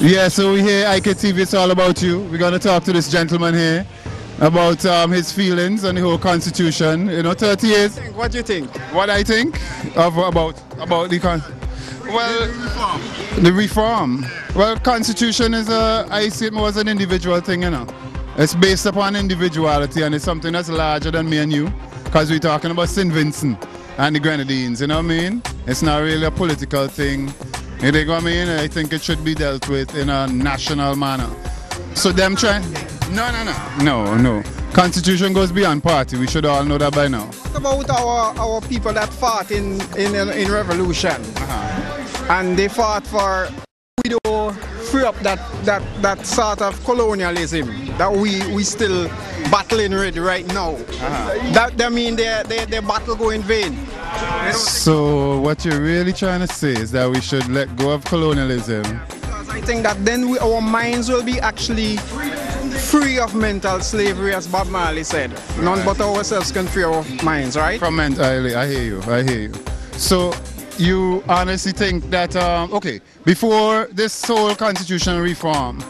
Yeah, so we here, IKTV, it's all about you. We're going to talk to this gentleman here about his feelings on the whole constitution. You know, 30 years. What do you think? What I think about the the reform. Well, constitution is I see it more as an individual thing, you know. It's based upon individuality, and it's something that's larger than me and you, because we're talking about St. Vincent and the Grenadines, you know what I mean? It's not really a political thing. You think what I mean? I think it should be dealt with in a national manner. So them trying... No. Constitution goes beyond party. We should all know that by now. What about our people that fought in revolution? And they fought for we don't free up that sort of colonialism that we still battling with right now. That mean their battle go in vain. So what you're really trying to say is that we should let go of colonialism. Because I think that then our minds will be actually free of mental slavery, as Bob Marley said. None but ourselves can free our minds, right? From mentality, I hear you. So you honestly think that, okay, before this whole constitutional reform,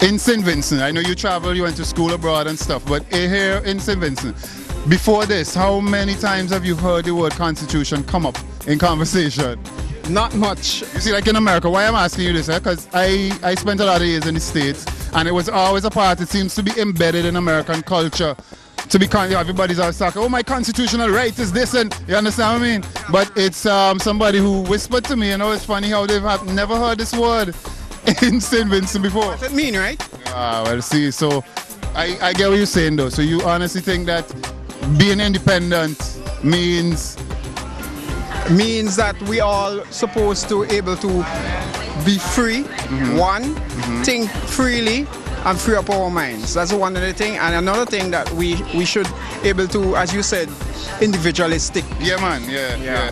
in St. Vincent, I know you travel, you went to school abroad and stuff, but here in St. Vincent, before this, how many times have you heard the word constitution come up in conversation? Not much. You see, like in America, why I'm asking you this, because I spent a lot of years in the States, and it was always a part, it seems to be embedded in American culture. To be everybody's always talking, oh, my constitutional right is this, and you understand what I mean? But it's somebody who whispered to me, you know, it's funny how they've never heard this word in St. Vincent before. What's it mean, right? Well, see, so I get what you're saying, though. So you honestly think that being independent means that we all supposed to able to be free, think freely, and free up our minds. That's one of the thing. And another thing that we should able to, as you said, individualistic. Yeah, man. Yeah.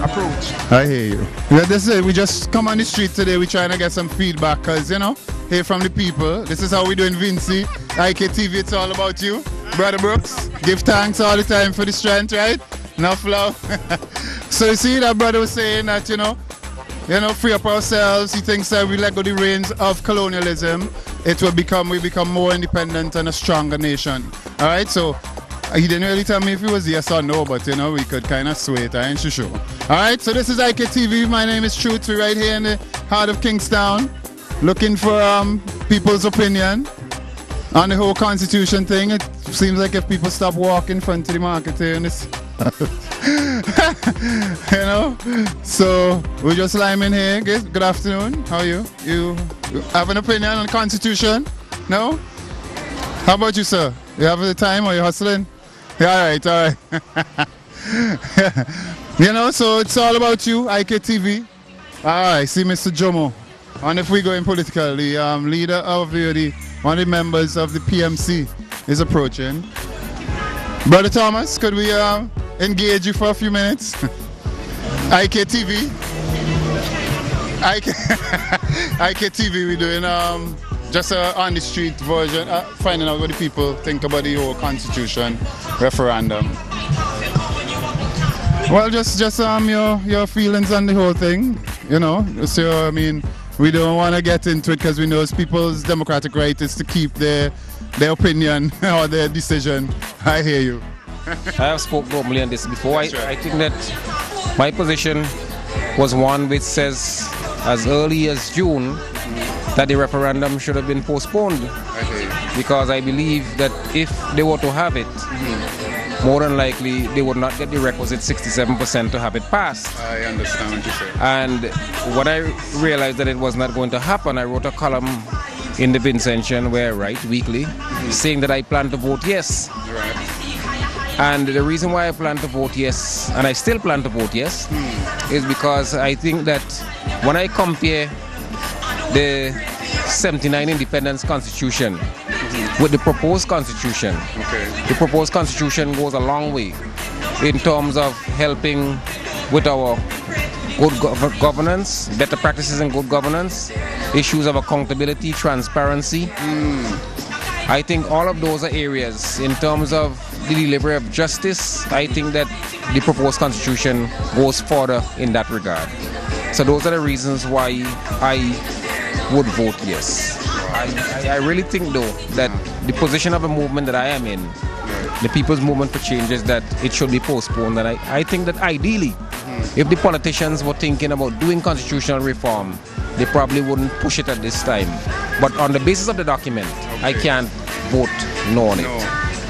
Approach. I hear you. Yeah, this is it. We just come on the street today. We're trying to get some feedback because, you know, hear from the people. This is how we're doing, Vinci. IKTV, it's all about you. Brother Brooks, give thanks all the time for the strength, right? Enough love. So you see, that brother was saying that, you know, free up ourselves. He thinks that we let go the reins of colonialism, we become more independent and a stronger nation. All right, so he didn't really tell me if it was yes or no, but you know, we could kind of sway it, I ain't sure. All right, so this is IKTV. My name is Truth. We're right here in the heart of Kingstown, looking for people's opinion on the whole constitution thing. It seems like if people stop walking in front of the market here in this you know, so we're just liming here. Good afternoon. How are you? You have an opinion on the constitution? No? How about you, sir? You have the time or you hustling? Yeah, all right. You know, so it's all about you, IKTV. All right, see Mr. Jomo. And if we go in political, the leader of one of the members of the PMC is approaching. Brother Thomas, could we engage you for a few minutes? IKTV. IKTV, we're doing just a on the street version, finding out what the people think about the whole constitution referendum. Well, just your feelings on the whole thing, you know. So I mean, we don't want to get into it because we know it's people's democratic right is to keep their opinion or their decision. I hear you. I have spoken normally on this before. I think that my position was one which says as early as June that the referendum should have been postponed. Because I believe that if they were to have it, more than likely they would not get the requisite 67% to have it passed. I understand what you say. And when I realized that it was not going to happen, I wrote a column in the Vincentian where I write weekly saying that I plan to vote yes. Right. And the reason why I plan to vote yes, and I still plan to vote yes, is because I think that when I compare the 79 Independence Constitution with the proposed Constitution, the proposed Constitution goes a long way in terms of helping with our good governance, better practices in good governance, issues of accountability, transparency. I think all of those are areas. In terms of the delivery of justice, I think that the proposed constitution goes further in that regard. So those are the reasons why I would vote yes. I really think though that the position of a movement that I am in, the People's Movement for Change, is that it should be postponed. And I think that ideally, if the politicians were thinking about doing constitutional reform, they probably wouldn't push it at this time. But on the basis of the document, I can't vote no on it.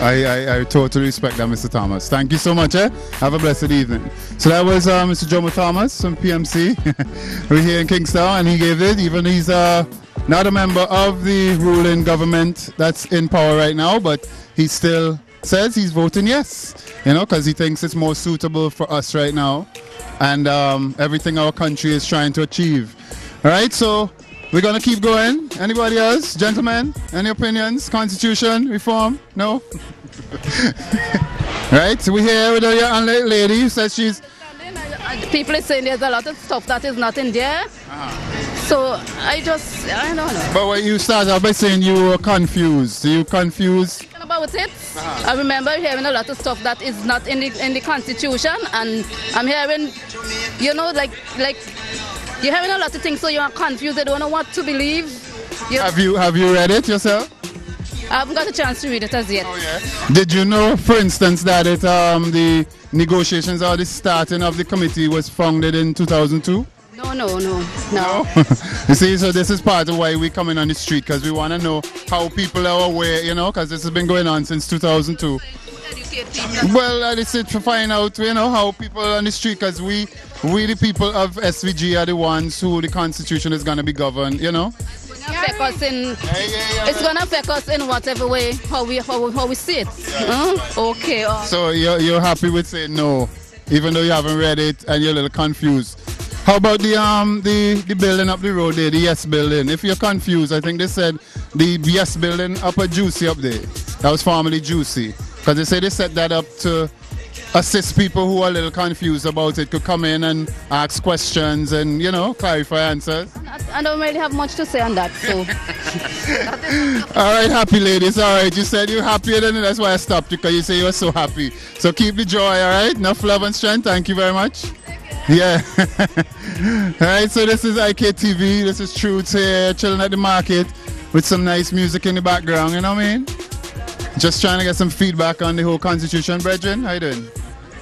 I totally respect that, Mr. Thomas. Thank you so much. Have a blessed evening. So that was Mr. Jomo Thomas from PMC. We're here in Kingstown, and he gave it. Even he's not a member of the ruling government that's in power right now, but he still says he's voting yes, you know, because he thinks it's more suitable for us right now and everything our country is trying to achieve. All right, so we're going to keep going. Anybody else? Gentlemen, any opinions? Constitution, reform? No? Right, so we're here with a young lady who says she's... People are saying there's a lot of stuff that is not in there. So I don't know. But when you started out by saying you were confused, are you confused about it? I remember hearing a lot of stuff that is not in the Constitution, and I'm hearing, you know, like you're hearing a lot of things, so you're confused. I don't know what to believe. Have you read it yourself? I haven't got a chance to read it as yet. Oh, yeah. Did you know, for instance, that the negotiations or the starting of the committee was founded in 2002? No. You see, so this is part of why we come in on the street, because we want to know how people are aware, you know, because this has been going on since 2002. Well, it's to find out, you know, how people on the street, because we the people of SVG are the ones who the Constitution is going to be governed, you know. It's going to affect us in whatever way, how we see it. Okay. So you're happy with saying no, even though you haven't read it and you're a little confused. How about the building up the road there, the Yes building? If you're confused, I think they said the Yes building up at Juicy up there. That was formerly Juicy. Because they say they set that up to assist people who are a little confused about it, could come in and ask questions and, you know, clarify answers. I don't really have much to say on that, so. All right, happy ladies. All right, you said you're happier than it. That's why I stopped you, because you say you were so happy. So keep the joy, all right? Enough love and strength. Thank you very much. Yeah. All right, so this is IKTV. This is Truth here, chilling at the market with some nice music in the background, you know what I mean? Just trying to get some feedback on the whole Constitution, brethren. How you doing?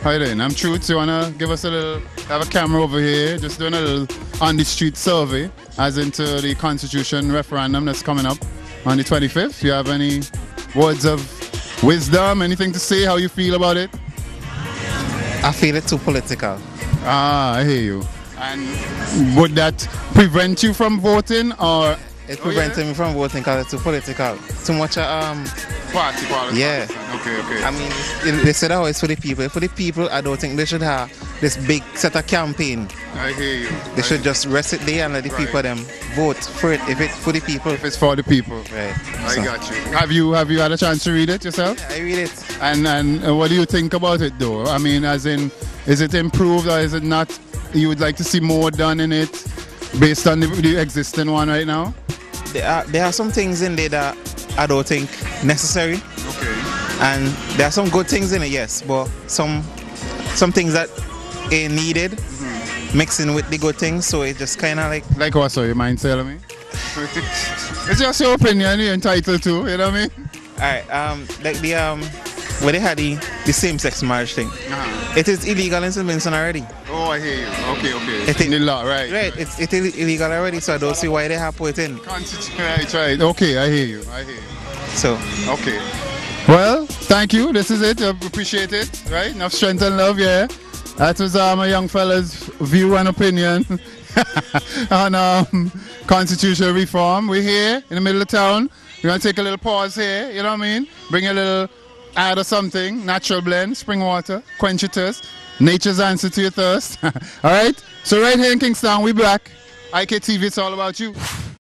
How you doing? I'm Truth. You want to give us a little, have a camera over here, just doing a little on the street survey as into the Constitution referendum that's coming up on the 25th. You have any words of wisdom, anything to say, how you feel about it? I feel it too political. Ah, I hear you. And would that prevent you from voting, or? It prevented me from voting because it's too political. Too much party politics. Yeah. Okay. I mean, they said, oh, it's for the people. For the people, I don't think they should have this big set of campaign. I hear you. They should just rest it there and let the people them vote for it. If it's for the people. If it's for the people. Right. I got you. Have you had a chance to read it yourself? Yeah, I read it. And what do you think about it though? I mean, as in, is it improved or is it not? You would like to see more done in it based on the existing one right now? There are some things in there that I don't think necessary. Okay. And there are some good things in it, yes, but some things that ain't needed mixing with the good things, so it just kind of like... Like what, so you mind telling me? It's just your opinion, you're entitled to, you know what I mean? Alright, like the where they had the same-sex marriage thing. It is illegal in St. Vincent already. Oh, I hear you. Okay. It's in the law, right? Right, it's illegal already, so I don't see why they have put it in. Right. Okay, I hear you. So. Okay. Well, thank you. This is it. I appreciate it. Right? Enough strength and love, yeah. That was a young fella's view and opinion on constitutional reform. We're here in the middle of town. We're going to take a little pause here, you know what I mean? Bring a little add or something, natural blend, spring water, quench your thirst, nature's answer to your thirst. All right? So right here in Kingston, we back. IKTV, it's all about you.